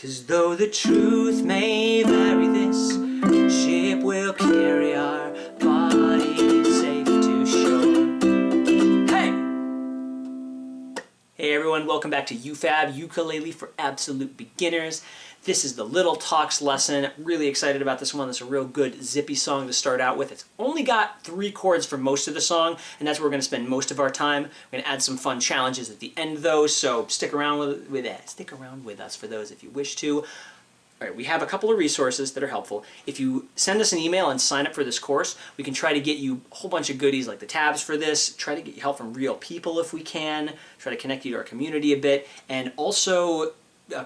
'Cause though the truth may vary, this ship will carry our bodies safe to shore. Hey! Hey everyone, welcome back to UFAB, Ukulele for Absolute Beginners. This is the Little Talks lesson. Really excited about this one. This is a real good zippy song to start out with. It's only got 3 chords for most of the song, and that's where we're going to spend most of our time. We're going to add some fun challenges at the end though, so stick around with it. Stick around with us for those if you wish to. All right, we have a couple of resources that are helpful. If you send us an email and sign up for this course, we can try to get you a whole bunch of goodies like the tabs for this, try to get you help from real people if we can, try to connect you to our community a bit, and also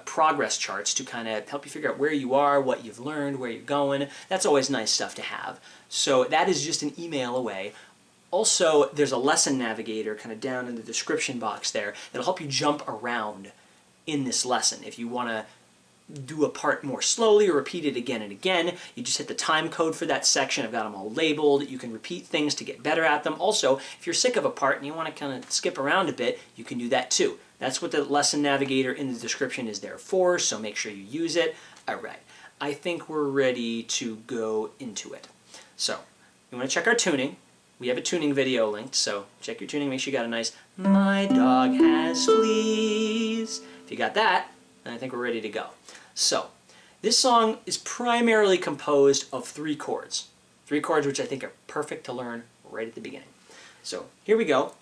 progress charts to kind of help you figure out where you are, what you've learned, where you're going. That's always nice stuff to have. So that is just an email away. Also, there's a lesson navigator kind of down in the description box there that'll help you jump around in this lesson. If you want to do a part more slowly or repeat it again and again, you just hit the time code for that section. I've got them all labeled. You can repeat things to get better at them. Also, if you're sick of a part and you want to kind of skip around a bit, you can do that too. That's what the lesson navigator in the description is there for, so make sure you use it. All right, I think we're ready to go into it. So, you want to check our tuning. We have a tuning video linked, so check your tuning, make sure you got a nice, "My dog has fleas." If you got that, then I think we're ready to go. So, this song is primarily composed of 3 chords. 3 chords which I think are perfect to learn right at the beginning. So, here we go.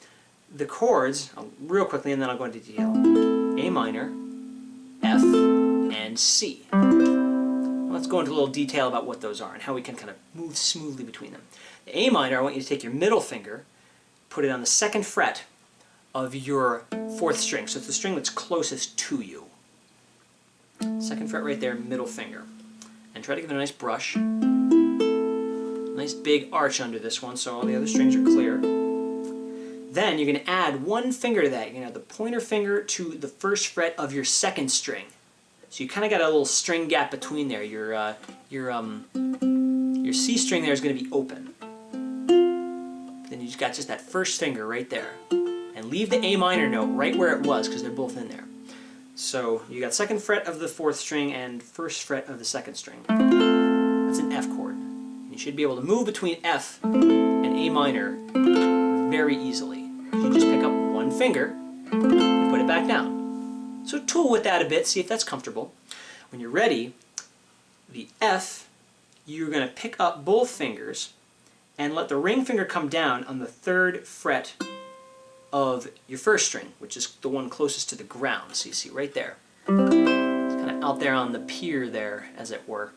The chords, real quickly and then I'll go into detail. A minor, F, and C. Let's go into a little detail about what those are and how we can kind of move smoothly between them. The A minor, I want you to take your middle finger, put it on the 2nd fret of your 4th string. So it's the string that's closest to you. 2nd fret right there, middle finger. And try to give it a nice brush. Nice big arch under this one so all the other strings are clear. Then you're going to add 1 finger to that. You're going to add the pointer finger to the 1st fret of your 2nd string. So you kind of got a little string gap between there. Your C string there is going to be open. Then you just got just that 1st finger right there. And leave the A minor note right where it was because they're both in there. So you got 2nd fret of the 4th string and 1st fret of the 2nd string. That's an F chord. You should be able to move between F and A minor very easily. You just pick up 1 finger and put it back down. So tool with that a bit, see if that's comfortable. When you're ready, the F, you're going to pick up both fingers and let the ring finger come down on the 3rd fret of your 1st string, which is the one closest to the ground. So you see right there. It's kind of out there on the pier there, as it were.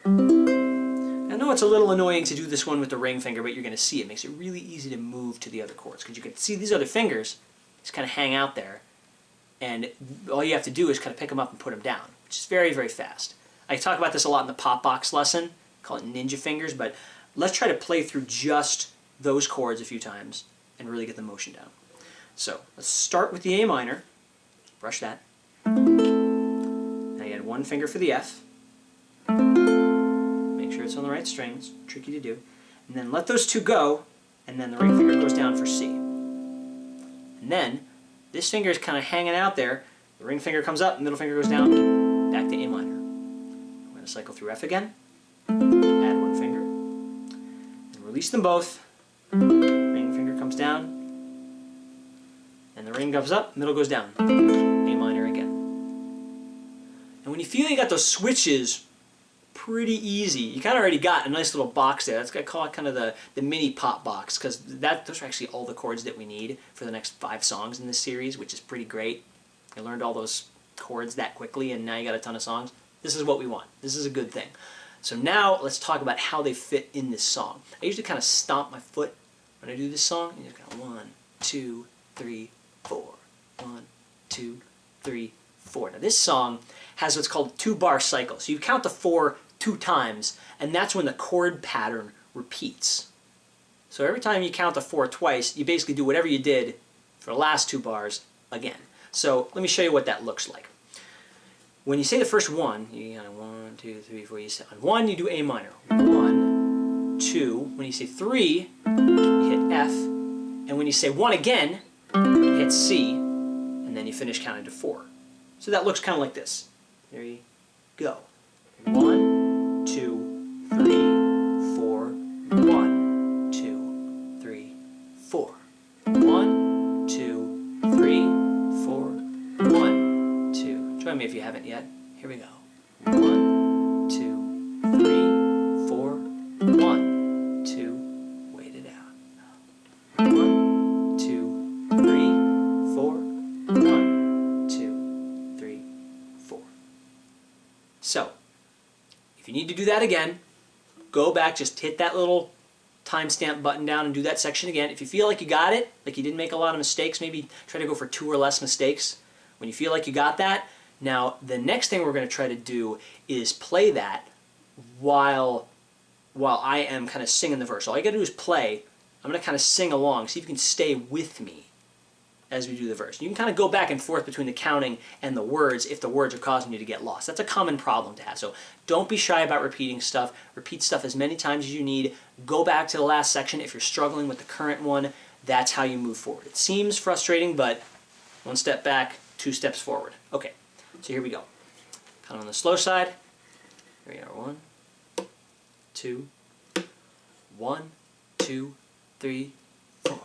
I know it's a little annoying to do this one with the ring finger, but you're going to see it makes it really easy to move to the other chords because you can see these other fingers just kind of hang out there, and all you have to do is kind of pick them up and put them down, which is very, very fast. I talk about this a lot in the pop box lesson, call it ninja fingers, but let's try to play through just those chords a few times and really get the motion down. So let's start with the A minor, brush that, and I add 1 finger for the F. Make sure it's on the right string, it's tricky to do. And then let those 2 go, and then the ring finger goes down for C. And then, this finger is kind of hanging out there, the ring finger comes up, middle finger goes down, back to A minor. I'm going to cycle through F again, add 1 finger, and release them both, ring finger comes down, and the ring comes up, middle goes down, A minor again. And when you feel you got those switches pretty easy. You kind of already got a nice little box there. That's I call it kind of the mini pop box because those are actually all the chords that we need for the next 5 songs in this series, which is pretty great. I learned all those chords that quickly and now you got a ton of songs. This is what we want. This is a good thing. So now let's talk about how they fit in this song. I usually kind of stomp my foot when I do this song. And you just kind of 1, 2, 3, 4. 1, 2, 3, 4. Now this song has what's called a 2-bar cycle. So you count the 4 2 times, and that's when the chord pattern repeats. So every time you count the 4 twice, you basically do whatever you did for the last 2 bars again. So let me show you what that looks like. When you say the first 1, you got 1, 2, 3, 4. You say on 1 you do A minor. 1, 2. When you say 3, you hit F, and when you say 1 again, you hit C, and then you finish counting to 4. So that looks kind of like this. 3, go. 1, 2, 3, 4. 1, 2, 3, 4. 1, 2, 3, 4. 1, 2. Join me if you haven't yet. Here we go. 1, 2, 3, 4. 1, 2. Wait it out. 1, 2, 3, 4. 1, 2, 3, 4. So, if you need to do that again, go back, just hit that little timestamp button down and do that section again. If you feel like you got it, like you didn't make a lot of mistakes, maybe try to go for 2 or less mistakes. When you feel like you got that, now the next thing we're going to try to do is play that while I am kind of singing the verse. All you got to do is play. I'm going to kind of sing along, see if you can stay with me as we do the verse. You can kind of go back and forth between the counting and the words if the words are causing you to get lost. That's a common problem to have. So don't be shy about repeating stuff. Repeat stuff as many times as you need. Go back to the last section if you're struggling with the current one. That's how you move forward. It seems frustrating, but 1 step back, 2 steps forward. Okay, so here we go. Kind of on the slow side. Here we are. 1, 2, 1, 2, 3, 4.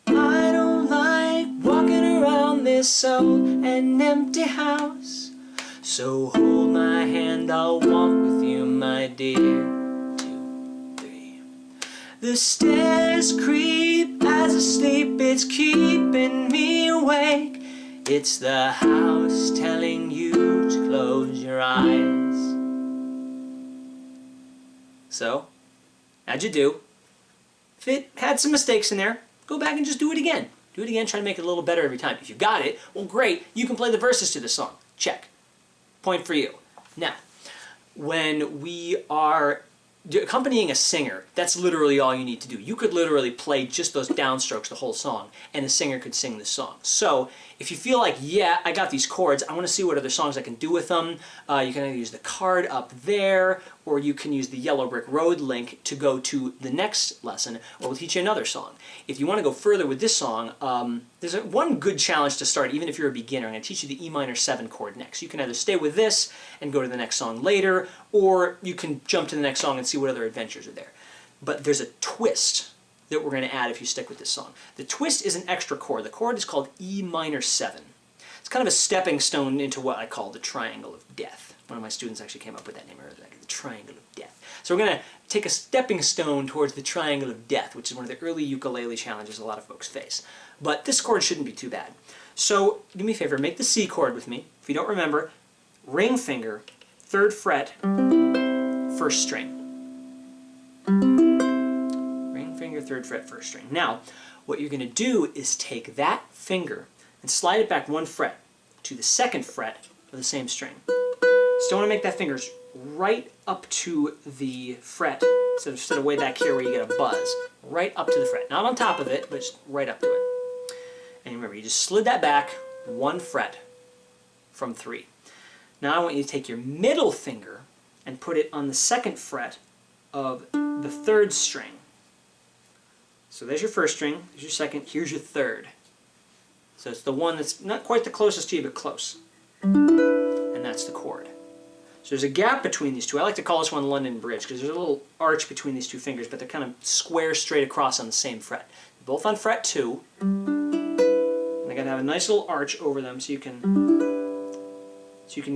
I don't like walking around this old and empty house. So hold my hand, I'll walk with you, my dear. 2, 3. The stairs creep as I sleep, it's keeping me awake. It's the house telling you to close your eyes. So, how'd you do? If it had some mistakes in there, go back and just do it again. Do it again, try to make it a little better every time. If you got it, well great, you can play the verses to the song. Check. Point for you. Now, when we are accompanying a singer, that's literally all you need to do. You could literally play just those downstrokes the whole song, and the singer could sing the song. So, if you feel like, yeah, I got these chords, I want to see what other songs I can do with them, you can either use the card up there, or you can use the Yellow Brick Road link to go to the next lesson, or we'll teach you another song. If you want to go further with this song, there's one good challenge to start, even if you're a beginner. I'm going to teach you the E minor 7 chord next. You can either stay with this and go to the next song later, or you can jump to the next song and see what other adventures are there. But there's a twist that we're going to add if you stick with this song. The twist is an extra chord. The chord is called E minor 7. It's kind of a stepping stone into what I call the triangle of death. One of my students actually came up with that name earlier, the triangle of death. So we're going to take a stepping stone towards the triangle of death, which is one of the early ukulele challenges a lot of folks face. But this chord shouldn't be too bad. So do me a favor, make the C chord with me. If you don't remember, ring finger, 3rd fret, 1st string. Ring finger, 3rd fret, 1st string. Now, what you're going to do is take that finger and slide it back 1 fret to the 2nd fret of the same string. So you want to make that finger right up to the fret, instead of way back here where you get a buzz. Right up to the fret. Not on top of it, but just right up to it. And remember, you just slid that back 1 fret from 3. Now I want you to take your middle finger and put it on the 2nd fret of the 3rd string. So there's your 1st string, there's your 2nd, here's your 3rd. So it's the one that's not quite the closest to you, but close. And that's the chord. So there's a gap between these two. I like to call this one London Bridge because there's a little arch between these two fingers, but they're kind of square straight across on the same fret. Both on fret 2. And they got to have a nice little arch over them so you can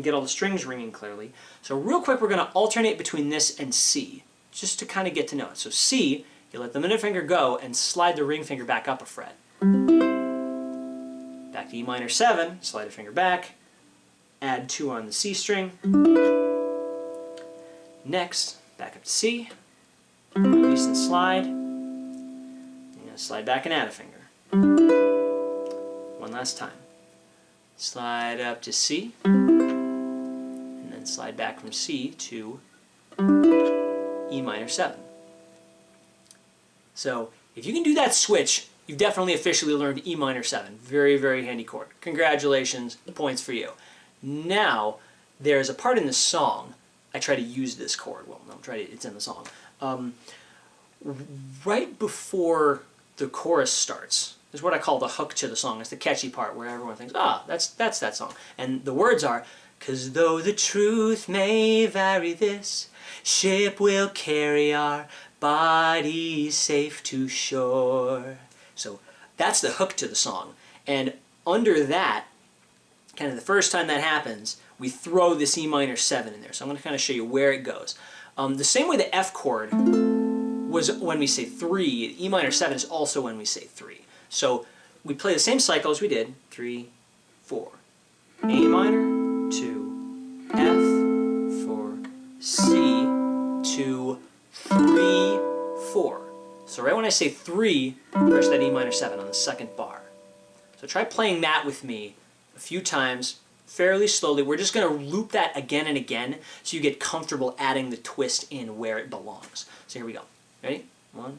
get all the strings ringing clearly. So real quick, we're going to alternate between this and C, just to kind of get to know it. So C, you let the middle finger go and slide the ring finger back up a fret. Back to E minor 7, slide a finger back, add 2 on the C string. Next, back up to C, release and slide. You're going to slide back and add a finger. One last time. Slide up to C, and then slide back from C to E minor 7. So, if you can do that switch, you've definitely officially learned E minor 7. Very, very handy chord. Congratulations, points for you. Now, there's a part in the song, I try to use this chord. Well, no, it's in the song. Right before the chorus starts, is what I call the hook to the song. It's the catchy part where everyone thinks, ah, that's that song. And the words are, 'Cause though the truth may vary, this ship will carry our bodies safe to shore. So that's the hook to the song. And under that, kind of the first time that happens, we throw this E minor 7 in there. So I'm going to kind of show you where it goes. The same way the F chord was when we say 3, E minor 7 is also when we say 3. So we play the same cycle as we did, 3, 4. A minor, 2, F, 4, C, 2, 3, 4. So right when I say 3, press that E minor 7 on the second bar. So try playing that with me a few times, fairly slowly. We're just going to loop that again and again so you get comfortable adding the twist in where it belongs. So here we go. Ready? 1,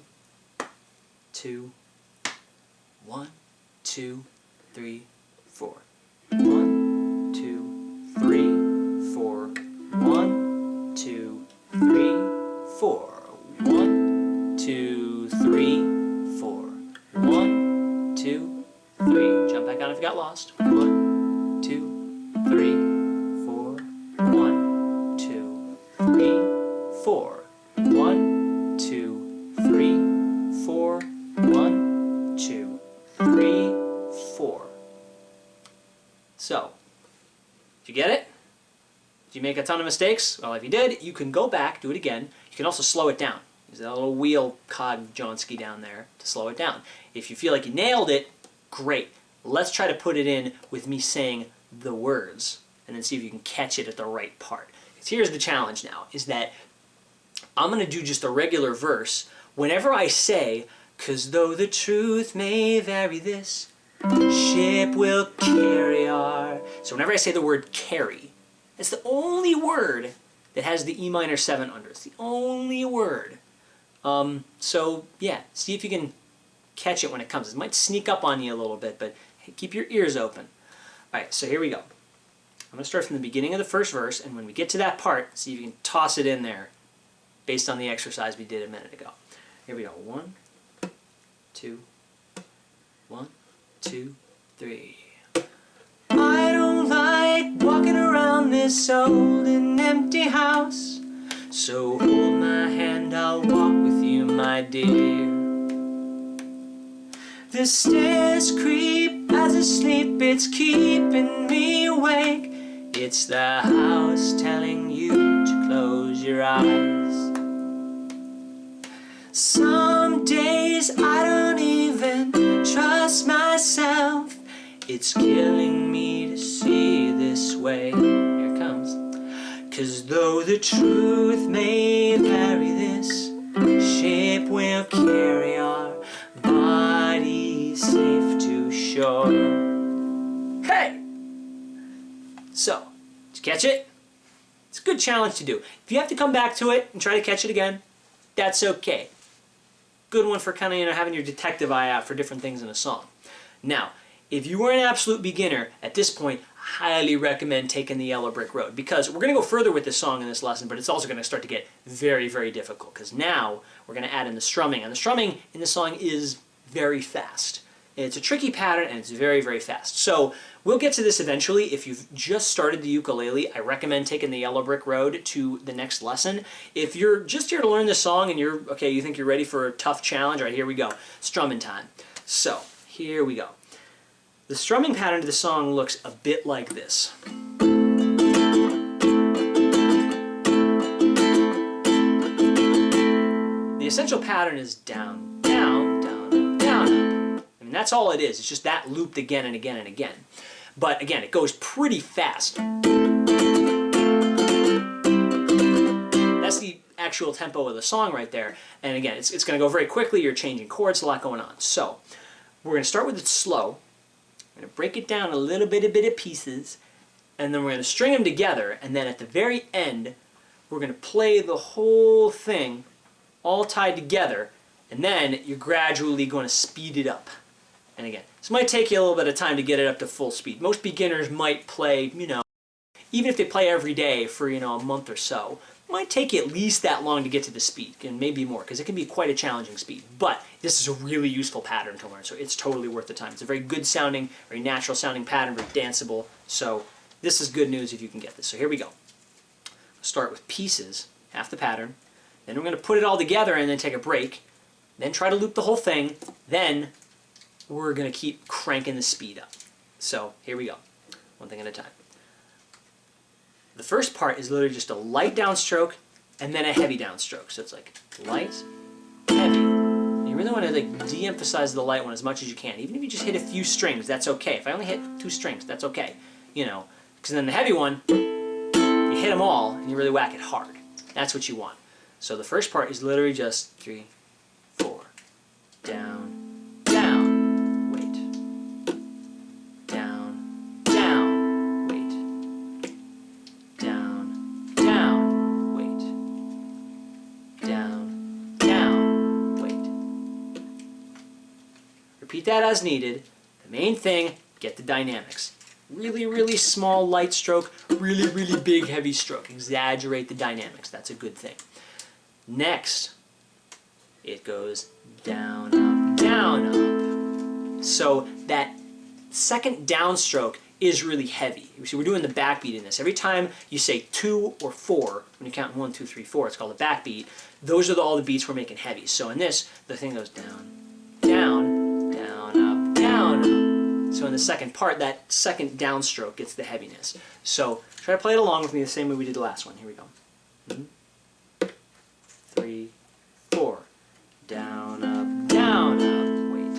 2, 1, 2, 3, 4. 1, 2, 3, 4. 1, 2, 3, 4. 1, 2, 3, 4. 1, 2, 3. Jump back on if you got lost. 1, 2, 3, 4. 1, 2, 3, 4. 1, 2, 3, 4. 1, 2, 3, 4. So, did you get it? Did you make a ton of mistakes? Well, if you did, you can go back, do it again. You can also slow it down. Use that little wheel cog Johnsky down there to slow it down. If you feel like you nailed it, great. Let's try to put it in with me saying the words and then see if you can catch it at the right part. Because here's the challenge now, is that I'm going to do just a regular verse whenever I say, 'cause though the truth may vary, this ship will carry our... So whenever I say the word carry, it's the only word that has the E minor 7 under. It's the only word. So yeah, see if you can catch it when it comes. It might sneak up on you a little bit, but hey, keep your ears open. Alright, so here we go. I'm going to start from the beginning of the first verse, and when we get to that part, see if you can toss it in there based on the exercise we did a minute ago. Here we go. 1, 2, 1, 2, 3. I don't like walking around this old and empty house, so hold my hand, I'll walk with you, my dear. The stairs creep as I sleep, it's keeping me awake. It's the house telling you to close your eyes. Some days I don't even trust myself. It's killing me to see this way. Here it comes. 'Cause though the truth may vary, this ship will carry our bodies safe to shore. Hey! So, did you catch it? It's a good challenge to do. If you have to come back to it and try to catch it again, that's okay. Good one for kind of, having your detective eye out for different things in a song. Now, if you were an absolute beginner, at this point, I highly recommend taking the Yellow Brick Road, because we're going to go further with this song in this lesson, but it's also going to start to get very, very difficult, because now we're going to add in the strumming, and the strumming in this song is very fast. It's a tricky pattern, and it's very, very fast. So we'll get to this eventually. If you've just started the ukulele, I recommend taking the Yellow Brick Road to the next lesson. If you're just here to learn this song and you think you're ready for a tough challenge, all right, here we go. Strumming time. So here we go. The strumming pattern to the song looks a bit like this. The essential pattern is down, down, down, down, up. I mean, that's all it is. It's just that looped again and again and again. But again, it goes pretty fast. That's the actual tempo of the song right there. And again, it's going to go very quickly. You're changing chords, a lot going on. So we're going to start with it slow. We're going to break it down a little bit of pieces, and then we're going to string them together, and then at the very end, we're going to play the whole thing all tied together, and then you're gradually going to speed it up. And again, this might take you a little bit of time to get it up to full speed. Most beginners might play, even if they play every day for, a month or so, it might take you at least that long to get to the speed, and maybe more, because it can be quite a challenging speed. But this is a really useful pattern to learn, so it's totally worth the time. It's a very good sounding, very natural sounding pattern, very danceable, so this is good news if you can get this. So here we go. Start with pieces, half the pattern. Then we're going to put it all together and then take a break. Then try to loop the whole thing. Then we're going to keep cranking the speed up. So here we go. One thing at a time. The first part is literally just a light downstroke and then a heavy downstroke. So it's like light, heavy. And you really want to like de-emphasize the light one as much as you can. Even if you just hit a few strings, that's okay. If I only hit 2 strings, that's okay. You know, because then the heavy one, you hit them all and you really whack it hard. That's what you want. So the first part is literally just 3, 4, down, down, wait, down, down, wait, down, down, wait, down, down, wait. Repeat that as needed. The main thing, get the dynamics. Really, really small light stroke, really, really big heavy stroke. Exaggerate the downs. That's a good thing. Next, it goes down, up, down, up. So that second downstroke is really heavy. You see, we're doing the backbeat in this. Every time you say 2 or 4, when you count 1, 2, 3, 4, it's called a backbeat. Those are all the beats we're making heavy. So in this, the thing goes down, down, down, up, down, up. So in the second part, that second downstroke gets the heaviness. So try to play it along with me the same way we did the last one. Here we go. 3, 4. Down, up, wait.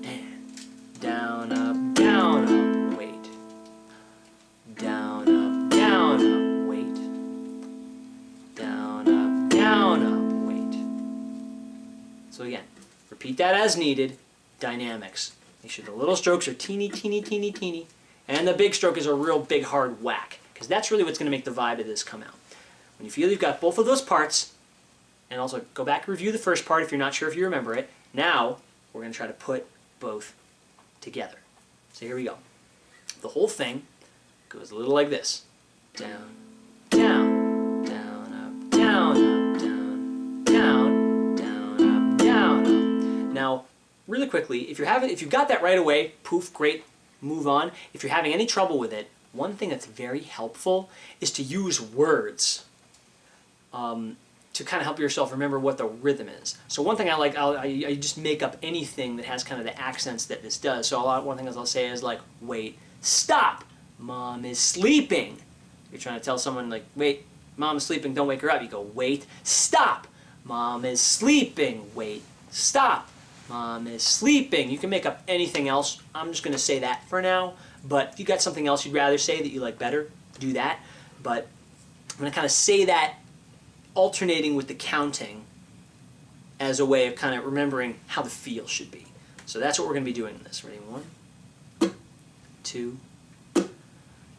And down, up, wait. Down, up, wait. Down, up, wait. So again, repeat that as needed. Dynamics. Make sure the little strokes are teeny, teeny, teeny, teeny. And the big stroke is a real big hard whack. Because that's really what's going to make the vibe of this come out. When you feel you've got both of those parts, and also go back and review the first part if you're not sure if you remember it. Now, we're going to try to put both together. So here we go. The whole thing goes a little like this. Down, down, down, up, down, up, down, down, down, up, down, up. Now, really quickly, if you've got that right away, poof, great, move on. If you're having any trouble with it, one thing that's very helpful is to use words to kind of help yourself remember what the rhythm is. So one thing I like, I just make up anything that has kind of the accents that this does. So one thing I'll say is like, wait, stop, mom is sleeping. You're trying to tell someone like, wait, mom is sleeping, don't wake her up. You go, wait, stop, mom is sleeping, wait, stop. Mom is sleeping. You can make up anything else. I'm just going to say that for now. But if you got something else you'd rather say that you like better, do that. But I'm going to kind of say that alternating with the counting as a way of kind of remembering how the feel should be. So that's what we're going to be doing in this. Ready? 1, 2,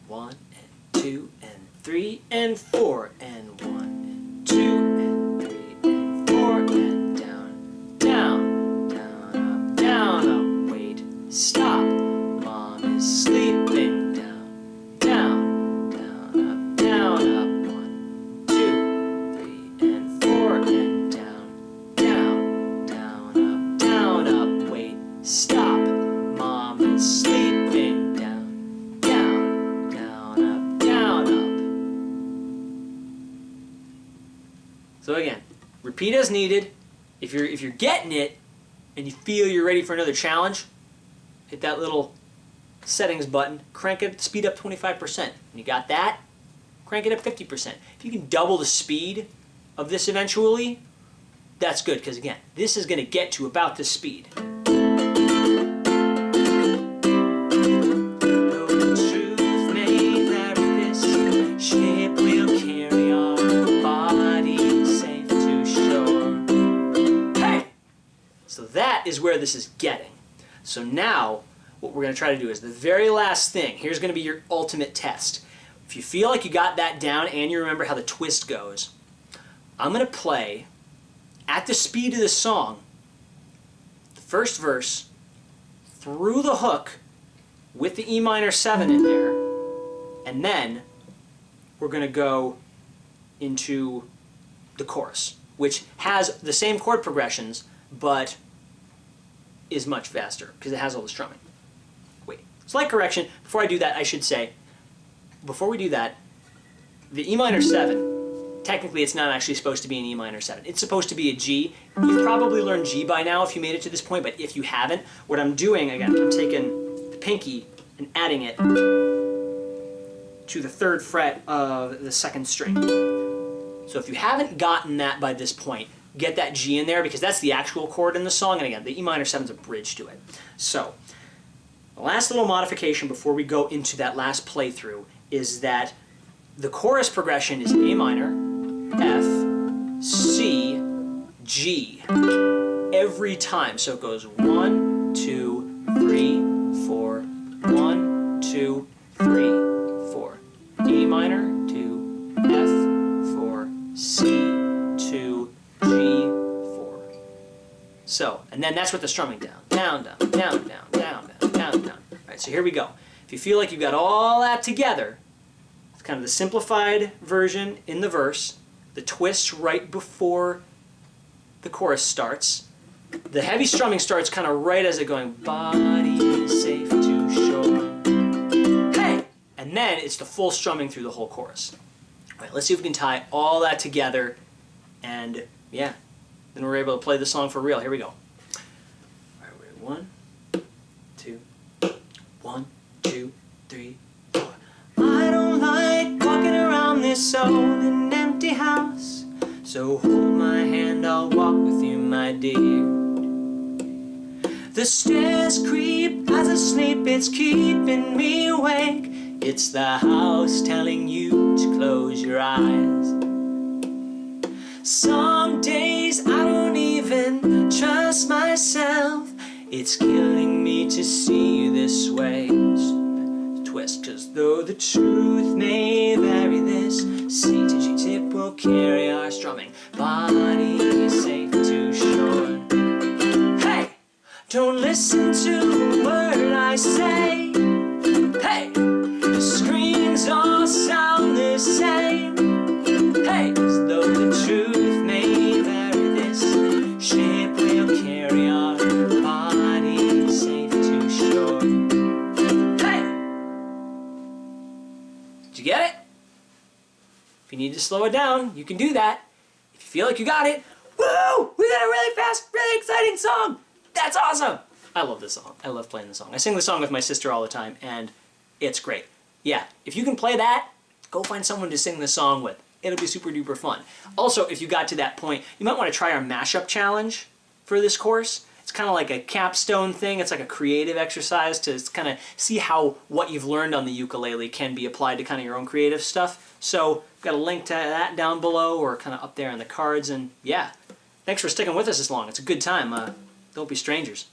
1, and 2, and 3, and 4, and 1, and 2, and 3, and 4, and down, down. Down, up, wait, stop, mom is sleeping, down, down, down, up, 1, 2, 3, and 4, and down, down, up, wait, stop, mom is sleeping, down, up, So again, repeat as needed. If you're getting it, and you feel you're ready for another challenge, hit that little settings button, crank it, speed up 25%. When you got that, crank it up 50%. If you can double the speed of this eventually, that's good, because again, this is going to get to about this speed. So that is where this is getting. So now, what we're going to try to do is the very last thing. Here's going to be your ultimate test. If you feel like you got that down and you remember how the twist goes, I'm going to play at the speed of the song, the first verse, through the hook with the E minor 7 in there, and then we're going to go into the chorus, which has the same chord progressions, but is much faster because it has all the strumming. Wait, slight correction. Before I do that, I should say before we do that, the E minor 7, technically it's not actually supposed to be an E minor 7. It's supposed to be a G. You've probably learned G by now if you made it to this point, but if you haven't, what I'm doing, again, I'm taking the pinky and adding it to the 3rd fret of the 2nd string. So if you haven't gotten that by this point, get that G in there because that's the actual chord in the song, and again, the E minor 7 is a bridge to it. So, the last little modification before we go into that last playthrough is that the chorus progression is A minor, F, C, G every time. So it goes 1, 2, 3, 4, 1, 2, 3, 4. A minor, 2, F, 4, C, 2, G, 4. So, and then that's with the strumming down, down, down, down, down, down, down, down, down. All right, so here we go. If you feel like you've got all that together, it's kind of the simplified version in the verse, the twist right before the chorus starts. The heavy strumming starts kind of right as it going, body is safe to shore. Hey! And then it's the full strumming through the whole chorus. All right, let's see if we can tie all that together, and yeah, then we're able to play the song for real. Here we go. All right, ready? 1, 2, 1, 2, 3, 4. I don't like walking around this old and empty house, so hold my hand, I'll walk with you, my dear. The stairs creep as I sleep, it's keeping me awake. It's the house telling you to close your eyes. Some days I don't even trust myself. It's killing me to see you this way. Twist, 'cause though the truth may vary, this C to G tip will carry our strumming. Body safe to shore. Hey! Don't listen to a word I say. Hey! The screams all sound the same. Hey! 'Cause though the truth may vary, this ship will carry our body safe to shore. Hey! Did you get it? If you need to slow it down, you can do that. If you feel like you got it, woo! We got a really fast, really exciting song! That's awesome! I love this song. I love playing the song. I sing the song with my sister all the time, and it's great. Yeah, if you can play that, go find someone to sing the song with. It'll be super duper fun. Also, if you got to that point, you might want to try our mashup challenge for this course. It's kind of like a capstone thing. It's like a creative exercise to kind of see how what you've learned on the ukulele can be applied to kind of your own creative stuff. So, I've got a link to that down below or kind of up there in the cards. And yeah, thanks for sticking with us this long. It's a good time. Don't be strangers.